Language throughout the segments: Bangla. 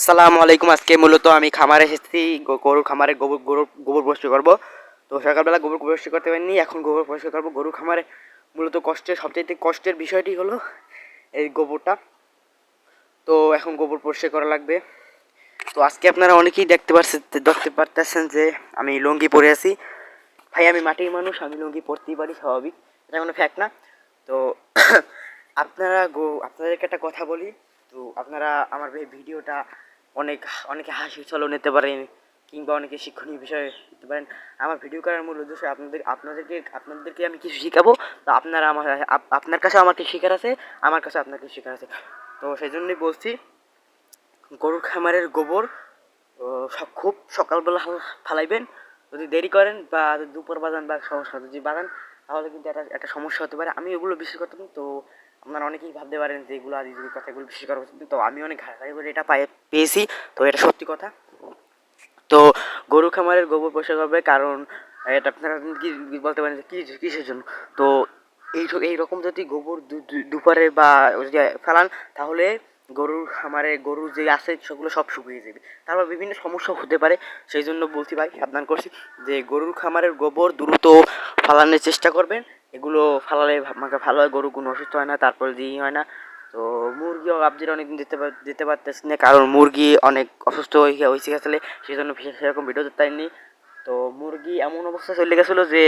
আসসালামু আলাইকুম। আজকে মূলত আমি খামারে এসেছি, গরুর খামারে গোবর পরিষ্কার করবো। তো সকালবেলা গোবর পরিষ্কার করতে পারিনি, এখন গোবর পরিষ্কার করবো। গরু খামারে মূলত সবচেয়ে কষ্টের বিষয়টি হলো এই গোবরটা। তো এখন গোবর পরিষ্কার করা লাগবে। তো আজকে আপনারা অনেকেই দেখতে পারতেছেন যে আমি লুঙ্গি পরে আছি। ভাই, আমি মাটির মানুষ, আমি লুঙ্গি পরতেই পারি, স্বাভাবিক, এটা কোনো ফ্যাক্ট না। তো আপনাদেরকে একটা কথা বলি। তো আপনারা আমার এই ভিডিওটা অনেক অনেকে হাসি ছলেও নিতে পারেন, কিংবা অনেকে শিক্ষণীয় বিষয়ে নিতে পারেন। আমার ভিডিও করার মূল উদ্দেশ্য আপনাদেরকে আমি কিছু শেখাবো। তো আপনার কাছে আমার কিছু শেখার আছে, আমার কাছে আপনার কিছু শেখার আছে। তো সেই জন্যই বলছি, গরুর খামারের গোবর খুব সকালবেলা ফালাইবেন। যদি দেরি করেন বা দুপুর বাজান বা যদি বাগান, তাহলে কিন্তু একটা সমস্যা হতে পারে। আমি এগুলো বিশ্বাস করতাম। তো আপনারা অনেকেই ভাবতে পারেন যে এগুলো আদি কথাগুলো বিশ্বাস করা উচিত, তো আমি অনেক ঘাটাঘাটি করে এটা পেয়েছি। তো এটা সত্যি কথা। তো গরু খামারের গোবর পরিষ্কার করবে, কারণ এটা আপনারা কি বলতে পারেন যে কিসের জন্য। তো এইরকম যদি গোবর দুপারে বা যদি ফেলান, তাহলে গরুর খামারে গরু যে আছে সেগুলো সব শুকিয়ে যাবে, তারপর বিভিন্ন সমস্যা হতে পারে। সেই জন্য বলছি ভাই, সাবধান করছি যে গরুর খামারের গোবর দ্রুত ফালানোর চেষ্টা করবেন। এগুলো ফালালে ভালো হয়, গরু কোনো অসুস্থ হয় না, তারপরে দিয়ে হয় না। তো মুরগিও আপডেট অনেকদিন দিতে পারতেছি না, কারণ মুরগি অনেক অসুস্থ হয়েছে গেছিলো, সেই জন্য সেরকম ভিডিও দিতে পারিনি। তো মুরগি এমন অবস্থা চলে গেছিলো যে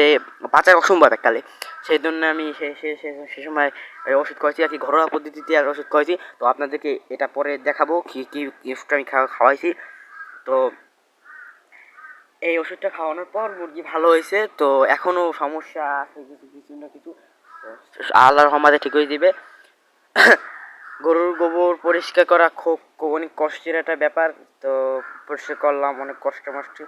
বাঁচা অসম্ভব এককালে। সেই জন্য আমি সে সময় ওষুধ খাওয়াইছি আর কি, ঘরোয়া পদ্ধতিতে আর ওষুধ খাওয়াইছি। তো আপনাদেরকে এটা পরে দেখাবো কি কি ওষুধটা আমি খাওয়াইছি। তো এই ওষুধটা খাওয়ানোর পর মুরগি ভালো হয়েছে। তো এখনও সমস্যা আছে কিছু না কিছু, আল্লাহর রহমতে ঠিক হয়ে দিবে। গরুর গোবর পরিষ্কার করা খুব অনেক কষ্টের একটা ব্যাপার। তো পরিষ্কার করলাম অনেক কষ্ট মষ্টে।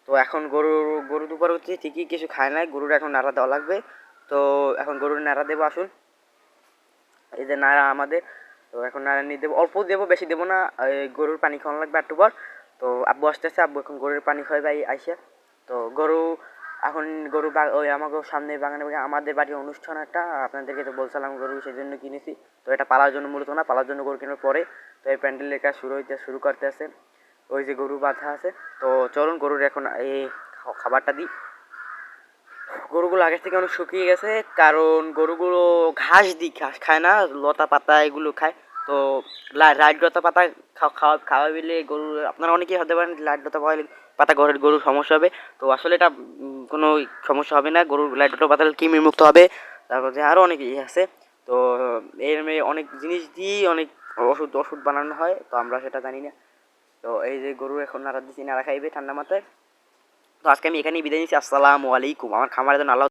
তো এখন গরু দুপুর হচ্ছে, ঠিকই কিছু খায় নাই, গরুর এখন নাড়া দেওয়া লাগবে। তো এখন গরুর নাড়া দেবো, আসুন। এই যে নাড়া আমাদের। তো এখন নাড়া নিয়ে দেবো, অল্প দেবো, বেশি দেবো না। গরুর পানি খাওয়ানো লাগবে একটু পর। তো আব্বু আসতেছে, আব্বু এখন গরুর পানি খাওয়াই আইসা। তো এখন ওই আমাকে সামনে বাগানে আমাদের বাড়ির অনুষ্ঠান একটা, আপনাদেরকে তো বলছিলাম গরু সেই জন্য কিনেছি। তো এটা পালার জন্য মূলত না, পালার জন্য গরু কেনার পরে। তো এই প্যান্ডেলের কাজ শুরু করতে আছে। ওই যে গরু বাঁধা আছে। তো চলুন গরুর এখন এই খাবারটা দিই। গরুগুলো আগের থেকে অনেক শুকিয়ে গেছে, কারণ গরুগুলো ঘাস খায় না, লতা পাতা এগুলো খায়। তো লাইট লতা পাতা খাওয়াইলে গরু, আপনারা অনেকেই হতে পারেন লাইট লতা পাতা গরুর সমস্যা হবে। তো আসলে এটা কোনো সমস্যা হবে না, গরুর লাইট লতা পাতা কৃমি মুক্ত হবে। তারপর যে আরও অনেক আছে। তো এর অনেক জিনিস দিয়েই অনেক ওষুধ বানানো হয়, তো আমরা সেটা জানি না। তো এই যে গরু এখন নাড়া দিচ্ছি, নাড়া খাইবে ঠান্ডা মাথায়। তো আজকে আমি এখানেই বিদায় নিচ্ছি। আসসালামু আলাইকুম। আমার খামারে যেন আল্লাহ